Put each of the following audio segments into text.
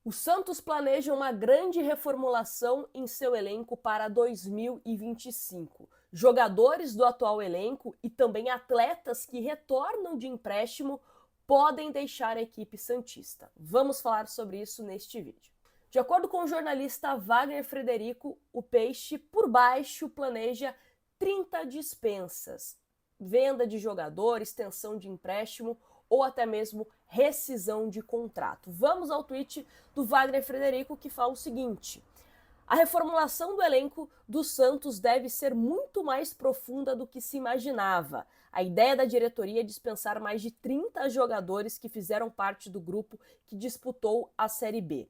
O Santos planeja uma grande reformulação em seu elenco para 2025. Jogadores do atual elenco e também atletas que retornam de empréstimo podem deixar a equipe santista. Vamos falar sobre isso neste vídeo. De acordo com o jornalista Wagner Frederico, o Peixe, por baixo, planeja 30 dispensas, venda de jogador, extensão de empréstimo ou até mesmo rescisão de contrato. Vamos ao tweet do Wagner Frederico, que fala o seguinte: a reformulação do elenco do Santos deve ser muito mais profunda do que se imaginava. A ideia da diretoria é dispensar mais de 30 jogadores que fizeram parte do grupo que disputou a Série B.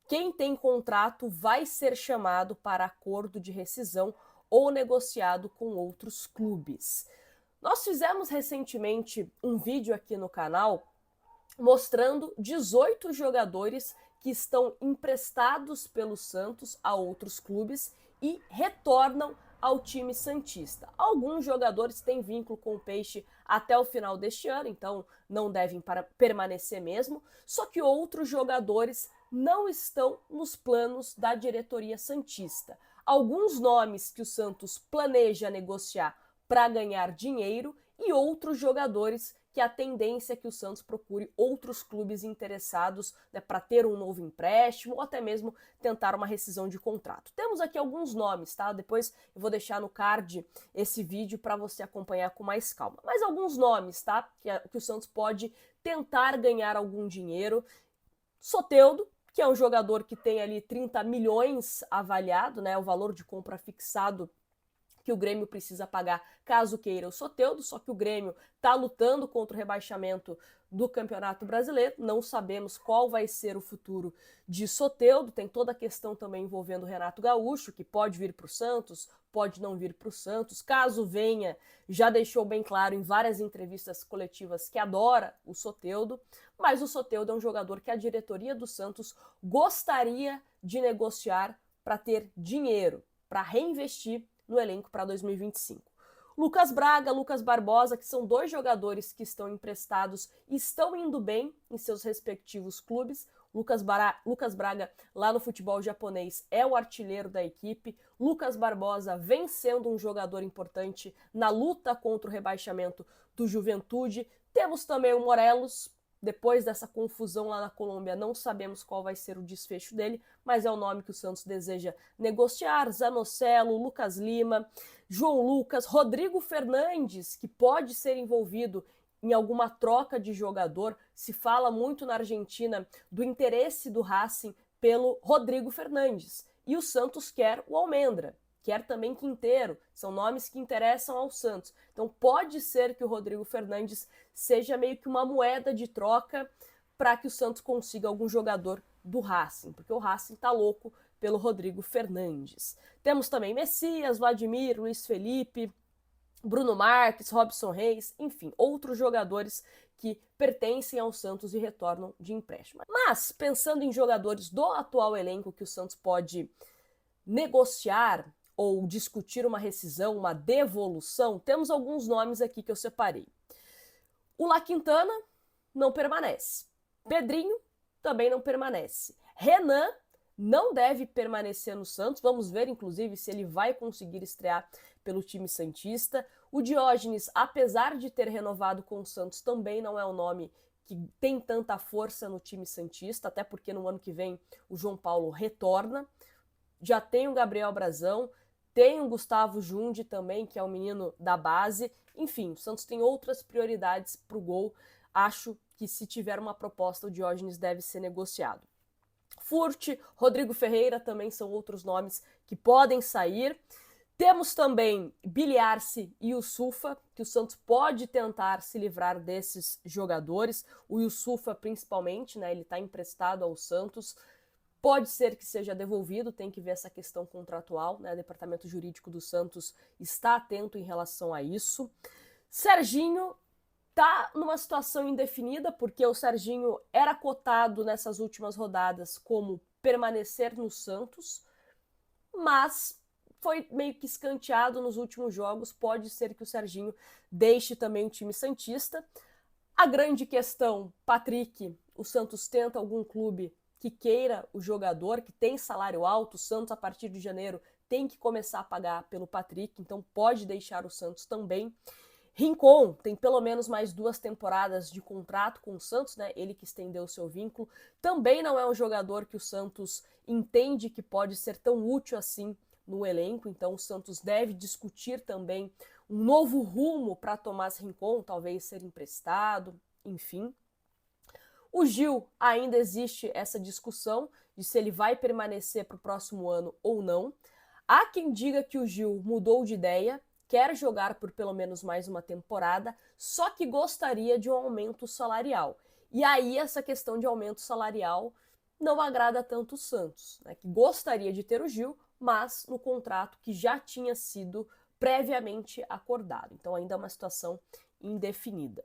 Quem tem contrato vai ser chamado para acordo de rescisão ou negociado com outros clubes. Nós fizemos recentemente um vídeo aqui no canal mostrando 18 jogadores que estão emprestados pelo Santos a outros clubes e retornam ao time santista. Alguns jogadores têm vínculo com o Peixe até o final deste ano, então não devem permanecer mesmo, só que outros jogadores não estão nos planos da diretoria santista. Alguns nomes que o Santos planeja negociar para ganhar dinheiro e outros jogadores que a tendência é que o Santos procure outros clubes interessados, né, para ter um novo empréstimo ou até mesmo tentar uma rescisão de contrato. Temos aqui alguns nomes, tá? Depois eu vou deixar no card esse vídeo para você acompanhar com mais calma. Mas alguns nomes, tá? Que o Santos pode tentar ganhar algum dinheiro. Soteldo, que é um jogador que tem ali 30 milhões avaliado, né? O valor de compra fixado que o Grêmio precisa pagar caso queira o Soteldo, só que o Grêmio está lutando contra o rebaixamento do Campeonato Brasileiro, não sabemos qual vai ser o futuro de Soteldo, tem toda a questão também envolvendo o Renato Gaúcho, que pode vir para o Santos, pode não vir para o Santos, caso venha, já deixou bem claro em várias entrevistas coletivas que adora o Soteldo, mas o Soteldo é um jogador que a diretoria do Santos gostaria de negociar para ter dinheiro, para reinvestir no elenco para 2025. Lucas Braga, Lucas Barbosa, que são dois jogadores que estão emprestados e estão indo bem em seus respectivos clubes. Lucas Braga, lá no futebol japonês, é o artilheiro da equipe. Lucas Barbosa vem sendo um jogador importante na luta contra o rebaixamento do Juventude. Temos também o Morelos. Depois dessa confusão lá na Colômbia, não sabemos qual vai ser o desfecho dele, mas é o nome que o Santos deseja negociar. Zanocelo, Lucas Lima, João Lucas, Rodrigo Fernandes, que pode ser envolvido em alguma troca de jogador. Se fala muito na Argentina do interesse do Racing pelo Rodrigo Fernandes. E o Santos quer o Almendra, quer também Quinteiro, são nomes que interessam ao Santos. Então pode ser que o Rodrigo Fernandes seja meio que uma moeda de troca para que o Santos consiga algum jogador do Racing, porque o Racing tá louco pelo Rodrigo Fernandes. Temos também Messias, Vladimir, Luiz Felipe, Bruno Marques, Robson Reis, enfim, outros jogadores que pertencem ao Santos e retornam de empréstimo. Mas, pensando em jogadores do atual elenco que o Santos pode negociar ou discutir uma rescisão, uma devolução, temos alguns nomes aqui que eu separei. O La Quintana não permanece. Pedrinho também não permanece. Renan não deve permanecer no Santos. Vamos ver, inclusive, se ele vai conseguir estrear pelo time santista. O Diógenes, apesar de ter renovado com o Santos, também não é um nome que tem tanta força no time santista, até porque no ano que vem o João Paulo retorna. Já tem o Gabriel Brazão, tem o Gustavo Jundi também, que é o menino da base. Enfim, o Santos tem outras prioridades para o gol. Acho que se tiver uma proposta, o Diógenes deve ser negociado. Furt, Rodrigo Ferreira também são outros nomes que podem sair. Temos também Biliarce e Yusufa, que o Santos pode tentar se livrar desses jogadores. O Yusufa principalmente, né? Ele está emprestado ao Santos. Pode ser que seja devolvido, tem que ver essa questão contratual, né? O departamento jurídico do Santos está atento em relação a isso. Serginho tá numa situação indefinida, porque o Serginho era cotado nessas últimas rodadas como permanecer no Santos, mas foi meio que escanteado nos últimos jogos. Pode ser que o Serginho deixe também o time santista. A grande questão, Patrick, o Santos tenta algum clube que queira o jogador, que tem salário alto. O Santos, a partir de janeiro, tem que começar a pagar pelo Patrick, então pode deixar o Santos também. Rincon tem pelo menos mais 2 temporadas de contrato com o Santos, né? Ele que estendeu o seu vínculo. Também não é um jogador que o Santos entende que pode ser tão útil assim no elenco, então o Santos deve discutir também um novo rumo para Tomás Rincon, talvez ser emprestado, enfim. O Gil, ainda existe essa discussão de se ele vai permanecer para o próximo ano ou não. Há quem diga que o Gil mudou de ideia, quer jogar por pelo menos mais uma temporada, só que gostaria de um aumento salarial. E aí essa questão de aumento salarial não agrada tanto o Santos, né, que gostaria de ter o Gil, mas no contrato que já tinha sido previamente acordado. Então ainda é uma situação indefinida.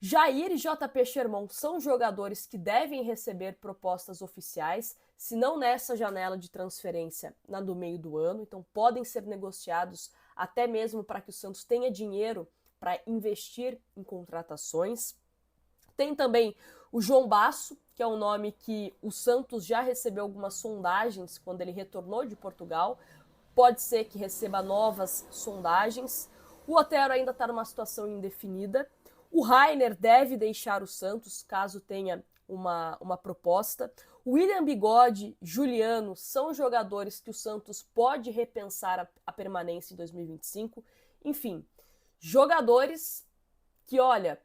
Jair e JP Sherman são jogadores que devem receber propostas oficiais, se não nessa janela de transferência na do meio do ano, então podem ser negociados até mesmo para que o Santos tenha dinheiro para investir em contratações. Tem também o João Basso, que é um nome que o Santos já recebeu algumas sondagens quando ele retornou de Portugal. Pode ser que receba novas sondagens. O Otero ainda está numa situação indefinida. O Rainer deve deixar o Santos, caso tenha uma proposta. O William Bigode, Juliano, são jogadores que o Santos pode repensar a permanência em 2025. Enfim, jogadores que, olha,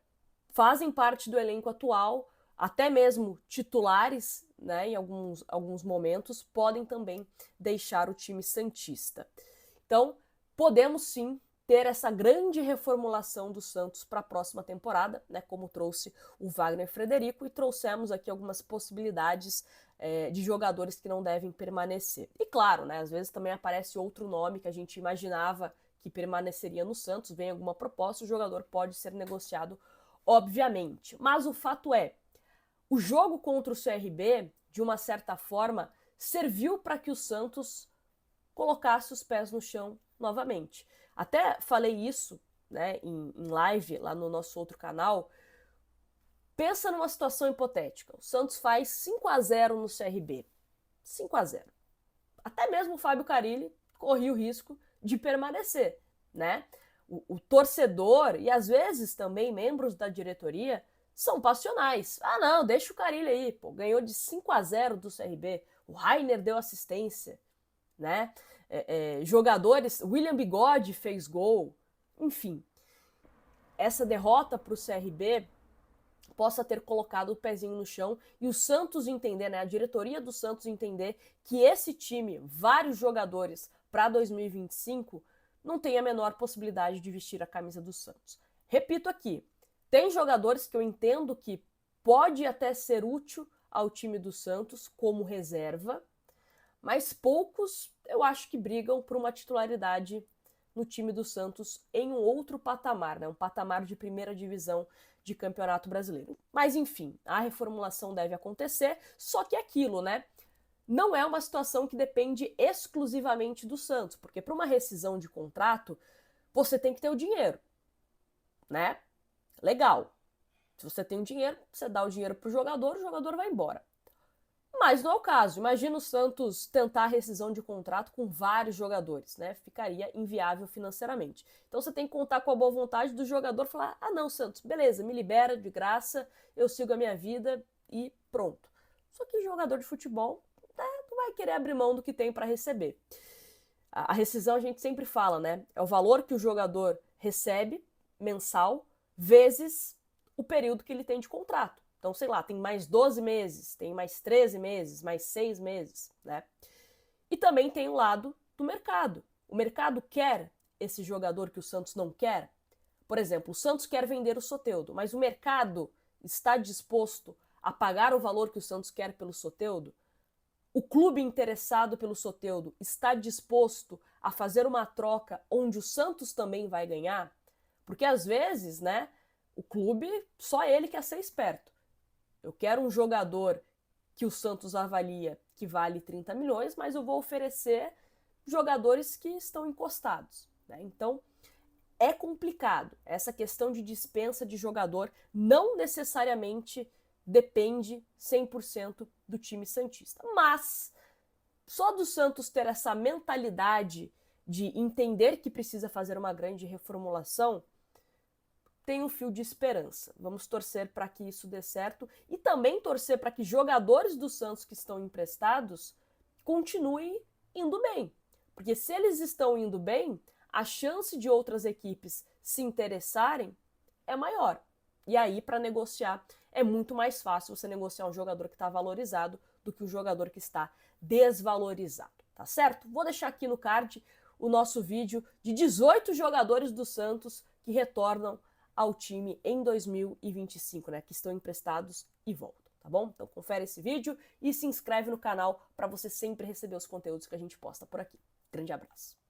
fazem parte do elenco atual, até mesmo titulares, né, em alguns momentos, podem também deixar o time santista. Então, podemos sim ter essa grande reformulação do Santos para a próxima temporada, né, como trouxe o Wagner Frederico, e trouxemos aqui algumas possibilidades de jogadores que não devem permanecer. E claro, né, às vezes também aparece outro nome que a gente imaginava que permaneceria no Santos, vem alguma proposta, o jogador pode ser negociado, obviamente. Mas o fato é, o jogo contra o CRB, de uma certa forma, serviu para que o Santos colocasse os pés no chão novamente. Até falei isso, né, em live lá no nosso outro canal. Pensa numa situação hipotética. O Santos faz 5-0 no CRB. 5-0. Até mesmo o Fábio Carille corria o risco de permanecer, né? O torcedor e às vezes também membros da diretoria são passionais. Ah, não, deixa o Carille aí, pô, ganhou de 5-0 do CRB. O Rainer deu assistência, né? Jogadores, William Bigode fez gol, enfim. Essa derrota para o CRB possa ter colocado o pezinho no chão e o Santos entender, né, a diretoria do Santos entender que esse time, vários jogadores para 2025, não tem a menor possibilidade de vestir a camisa do Santos. Repito aqui, tem jogadores que eu entendo que pode até ser útil ao time do Santos como reserva, mas poucos eu acho que brigam por uma titularidade no time do Santos em um outro patamar, né? Um patamar de primeira divisão de Campeonato Brasileiro. Mas enfim, a reformulação deve acontecer, só que é aquilo, né? Não é uma situação que depende exclusivamente do Santos, porque para uma rescisão de contrato, você tem que ter o dinheiro, né? Legal. Se você tem o dinheiro, você dá o dinheiro para o jogador vai embora. Mas não é o caso. Imagina o Santos tentar a rescisão de contrato com vários jogadores, né? Ficaria inviável financeiramente. Então você tem que contar com a boa vontade do jogador, falar: ah, não, Santos, beleza, me libera de graça, eu sigo a minha vida e pronto. Só que jogador de futebol, né, não vai querer abrir mão do que tem para receber. A rescisão a gente sempre fala, né? É o valor que o jogador recebe mensal vezes o período que ele tem de contrato. Então, sei lá, tem mais 12 meses, tem mais 13 meses, mais 6 meses, né? E também tem o lado do mercado. O mercado quer esse jogador que o Santos não quer? Por exemplo, o Santos quer vender o Soteldo, mas o mercado está disposto a pagar o valor que o Santos quer pelo Soteldo? O clube interessado pelo Soteldo está disposto a fazer uma troca onde o Santos também vai ganhar? Porque às vezes, né, o clube, só ele quer ser esperto. Eu quero um jogador que o Santos avalia que vale 30 milhões, mas eu vou oferecer jogadores que estão encostados, né? Então, é complicado. Essa questão de dispensa de jogador não necessariamente depende 100% do time santista. Mas só do Santos ter essa mentalidade de entender que precisa fazer uma grande reformulação, tem um fio de esperança. Vamos torcer para que isso dê certo e também torcer para que jogadores do Santos que estão emprestados continuem indo bem. Porque se eles estão indo bem, a chance de outras equipes se interessarem é maior. E aí, para negociar, é muito mais fácil você negociar um jogador que está valorizado do que um jogador que está desvalorizado, tá certo? Vou deixar aqui no card o nosso vídeo de 18 jogadores do Santos que retornam ao time em 2025, né? Que estão emprestados e voltam, tá bom? Então confere esse vídeo e se inscreve no canal para você sempre receber os conteúdos que a gente posta por aqui. Grande abraço.